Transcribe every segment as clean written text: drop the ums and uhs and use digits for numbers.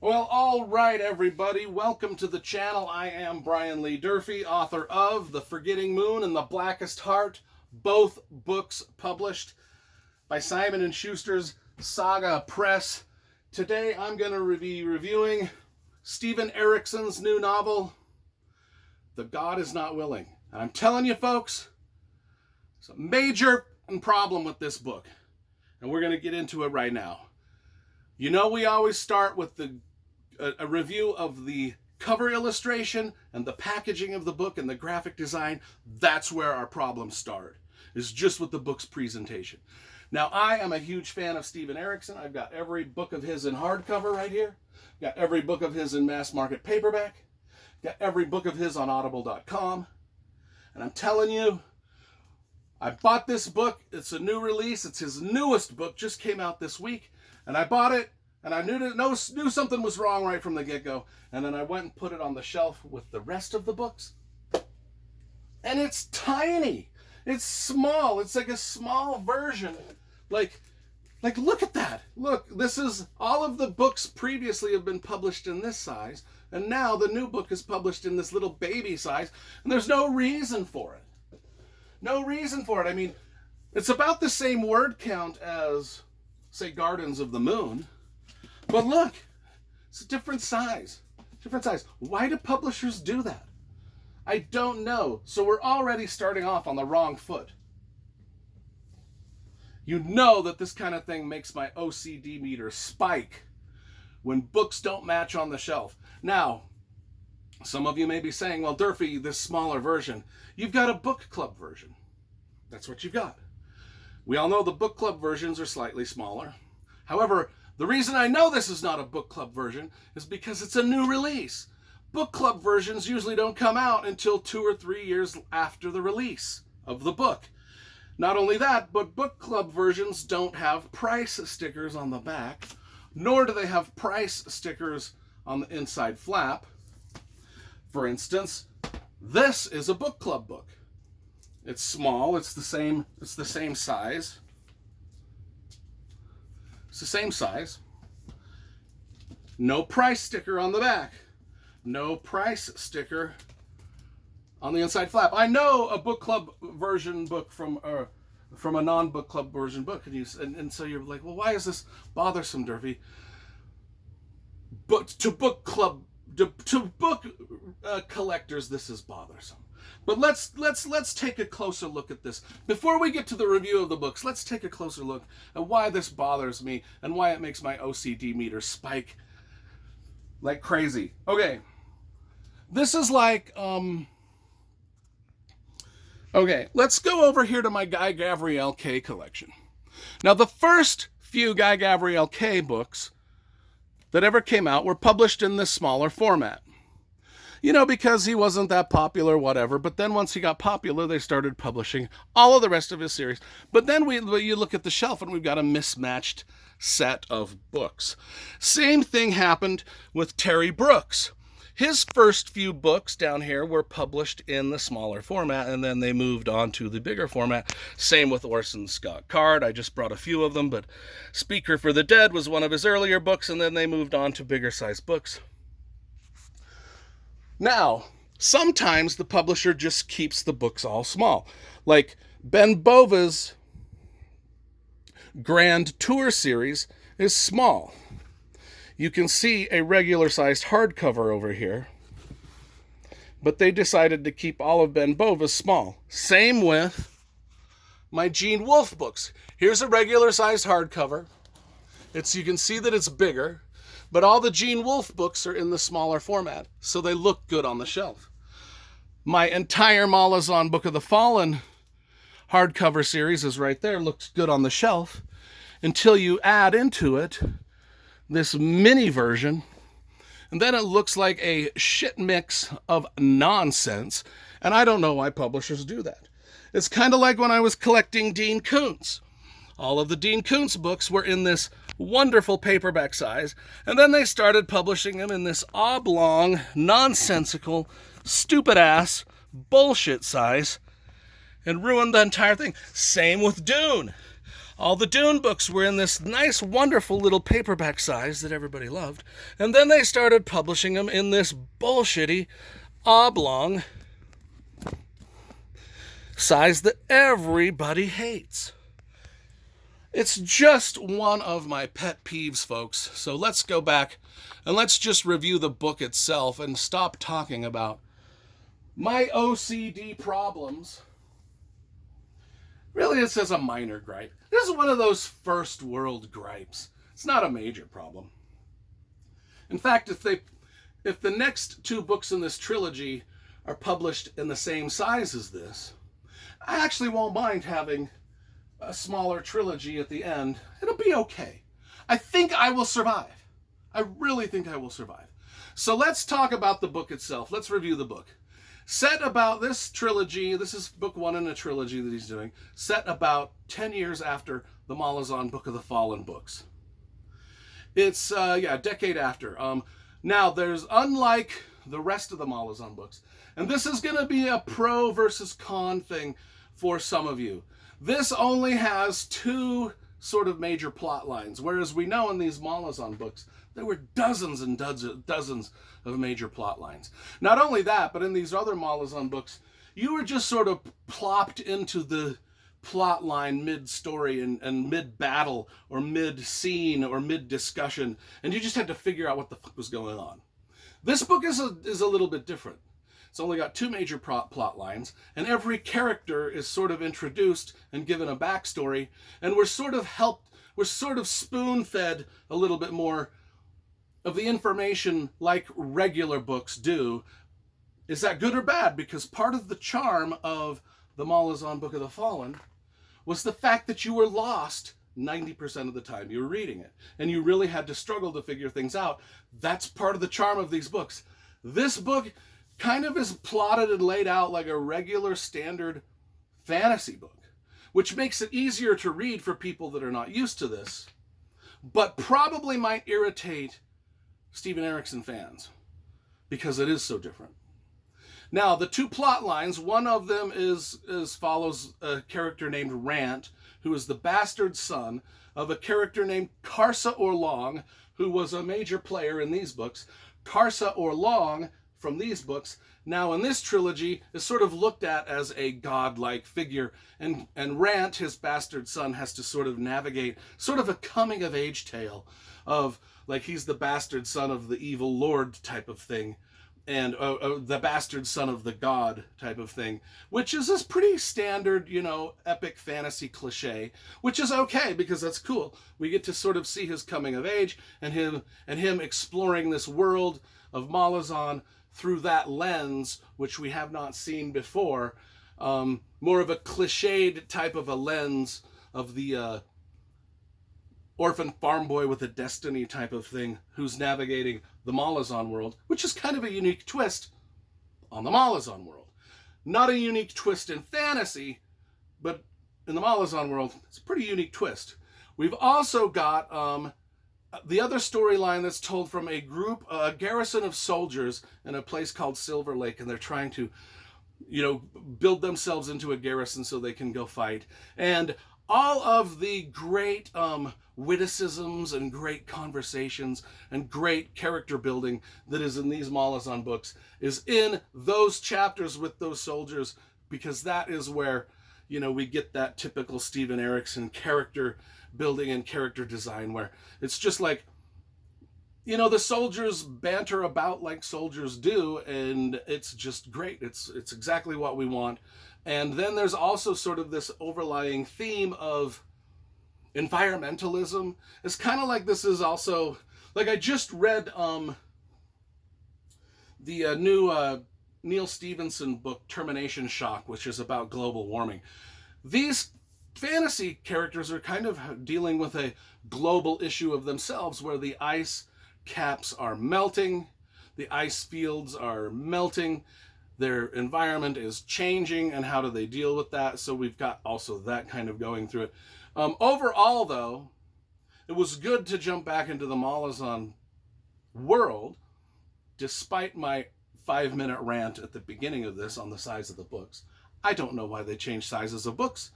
Well, all right, everybody. Welcome to the channel. I am Brian Lee Durfee, author of The Forgetting Moon and The Blackest Heart, both books published by Simon & Schuster's Saga Press. Today, I'm going to be reviewing Steven Erikson's new novel, The God Is Not Willing. And I'm telling you, folks, there's a major problem with this book, and we're going to get into it right now. You know, we always start with a review of the cover illustration and the packaging of the book and the graphic design. That's where our problems start, is just with the book's presentation. Now, I am a huge fan of Steven Erikson. I've got every book of his in hardcover right here. Got every book of his in mass market paperback. Got every book of his on audible.com. And I'm telling you, I bought this book. It's a new release. It's his newest book, just came out this week. And I bought it. And I knew something was wrong right from the get-go. And then I went and put it on the shelf with the rest of the books. And it's tiny. It's small. It's like a small version. Like look at that. Look, this is, all of the books previously have been published in this size. And now the new book is published in this little baby size. And there's no reason for it. No reason for it. I mean, it's about the same word count as, say, Gardens of the Moon. But look, it's a different size. Different size. Why do publishers do that? I don't know. So we're already starting off on the wrong foot. You know that this kind of thing makes my OCD meter spike when books don't match on the shelf. Now, some of you may be saying, well, Durfee, this smaller version, you've got a book club version. That's what you've got. We all know the book club versions are slightly smaller. However, the reason I know this is not a book club version is because it's a new release. Book club versions usually don't come out until 2 or 3 years after the release of the book. Not only that, but book club versions don't have price stickers on the back, nor do they have price stickers on the inside flap. For instance, this is a book club book. It's small, it's the same size. It's the same size. No price sticker on the back. No price sticker on the inside flap. I know a book club version book from a non-book club version book, and so you're like, well, why is this bothersome, Durfee? But to book collectors, this is bothersome. But let's take a closer look at this. Before we get to the review of the books, let's take a closer look at why this bothers me and why it makes my OCD meter spike like crazy. Okay. This is like, okay, let's go over here to my Guy Gavriel K collection. Now, the first few Guy Gavriel K books that ever came out were published in this smaller format. You know, because he wasn't that popular, whatever. But then once he got popular, they started publishing all of the rest of his series. But then you look at the shelf and we've got a mismatched set of books. Same thing happened with Terry Brooks. His first few books down here were published in the smaller format, and then they moved on to the bigger format. Same with Orson Scott Card. I just brought a few of them, but Speaker for the Dead was one of his earlier books, and then they moved on to bigger size books. Now, sometimes the publisher just keeps the books all small. Like Ben Bova's Grand Tour series is small. You can see a regular-sized hardcover over here, but they decided to keep all of Ben Bova's small. Same with my Gene Wolfe books. Here's a regular-sized hardcover. You can see that it's bigger. But all the Gene Wolfe books are in the smaller format, so they look good on the shelf. My entire Malazan Book of the Fallen hardcover series is right there, looks good on the shelf, until you add into it this mini version, and then it looks like a shit mix of nonsense, and I don't know why publishers do that. It's kind of like when I was collecting Dean Koontz. All of the Dean Koontz books were in this wonderful paperback size, and then they started publishing them in this oblong, nonsensical, stupid-ass, bullshit size, and ruined the entire thing. Same with Dune. All the Dune books were in this nice, wonderful little paperback size that everybody loved. And then they started publishing them in this bullshitty, oblong size that everybody hates. It's just one of my pet peeves, folks. So let's go back and let's just review the book itself and stop talking about my OCD problems. Really, it says a minor gripe. This is one of those first world gripes. It's not a major problem. In fact, if the next two books in this trilogy are published in the same size as this, I actually won't mind having a smaller trilogy at the end. It'll be okay. I think I will survive. I really think I will survive. So let's talk about the book itself. Let's review the book. Set about this trilogy, this is book one in a trilogy that he's doing, set about 10 years after the Malazan Book of the Fallen books. It's, a decade after. Now, there's, unlike the rest of the Malazan books, and this is going to be a pro versus con thing for some of you. This only has two sort of major plot lines, whereas we know in these Malazan books, there were dozens and dozens of major plot lines. Not only that, but in these other Malazan books, you were just sort of plopped into the plot line mid-story and mid-battle or mid-scene or mid-discussion, and you just had to figure out what the fuck was going on. This book is a little bit different. It's only got two major plot lines, and every character is sort of introduced and given a backstory, and we're sort of spoon-fed a little bit more of the information like regular books do. Is that good or bad? Because part of the charm of the Malazan Book of the Fallen was the fact that you were lost 90% of the time you were reading it, and you really had to struggle to figure things out. That's part of the charm of these books. This book kind of is plotted and laid out like a regular standard fantasy book, which makes it easier to read for people that are not used to this, but probably might irritate Steven Erikson fans because it is so different. Now, the two plot lines, one of them follows a character named Rant, who is the bastard son of a character named Karsa Orlong, who was a major player in these books. Karsa Orlong, from these books, now in this trilogy, is sort of looked at as a godlike figure, and Rant, his bastard son, has to sort of navigate sort of a coming-of-age tale of, like, he's the bastard son of the evil lord type of thing, and the bastard son of the god type of thing, which is this pretty standard, epic fantasy cliche, which is okay because that's cool. We get to sort of see his coming of age and him exploring this world of Malazan through that lens, which we have not seen before. More of a cliched type of a lens of the orphan farm boy with a destiny type of thing who's navigating the Malazan world, which is kind of a unique twist on the Malazan world. Not a unique twist in fantasy, but in the Malazan world, it's a pretty unique twist. We've also got the other storyline that's told from a garrison of soldiers in a place called Silver Lake, and they're trying to, build themselves into a garrison so they can go fight. And all of the great witticisms and great conversations and great character building that is in these Malazan books is in those chapters with those soldiers, because that is where, we get that typical Steven Erikson character building and character design, where it's just like, the soldiers banter about like soldiers do, and it's just great. It's exactly what we want. And then there's also sort of this overlying theme of environmentalism. It's kind of like this is also, like, I just read the new Neil Stephenson book, Termination Shock, which is about global warming. These fantasy characters are kind of dealing with a global issue of themselves, where the ice caps are melting, the ice fields are melting, their environment is changing, and how do they deal with that? So we've got also that kind of going through it. Overall, though, it was good to jump back into the Malazan world, despite my 5-minute rant at the beginning of this on the size of the books. I don't know why they changed sizes of books.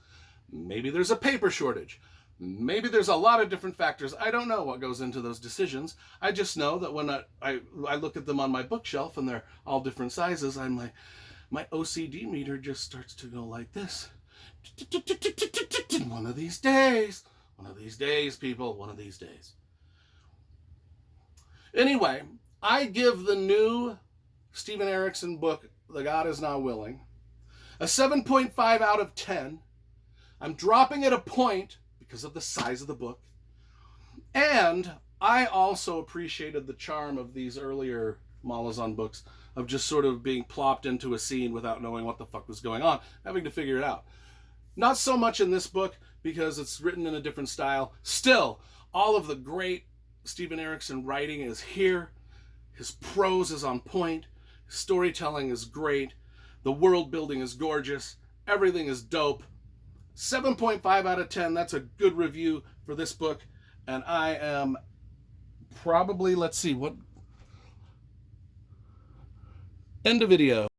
Maybe there's a paper shortage. Maybe there's a lot of different factors. I don't know what goes into those decisions. I just know that when I look at them on my bookshelf and they're all different sizes, I'm like, my OCD meter just starts to go like this. One of these days, people, one of these days. Anyway, I give the new Steven Erikson book, The God Is Not Willing, a 7.5 out of 10. I'm dropping it a point because of the size of the book. And I also appreciated the charm of these earlier Malazan books of just sort of being plopped into a scene without knowing what the fuck was going on, having to figure it out. Not so much in this book because it's written in a different style. Still, all of the great Steven Erikson writing is here. His prose is on point. His storytelling is great. The world building is gorgeous. Everything is dope. 7.5 out of 10. That's a good review for this book. And I am probably, let's see, what? End of video.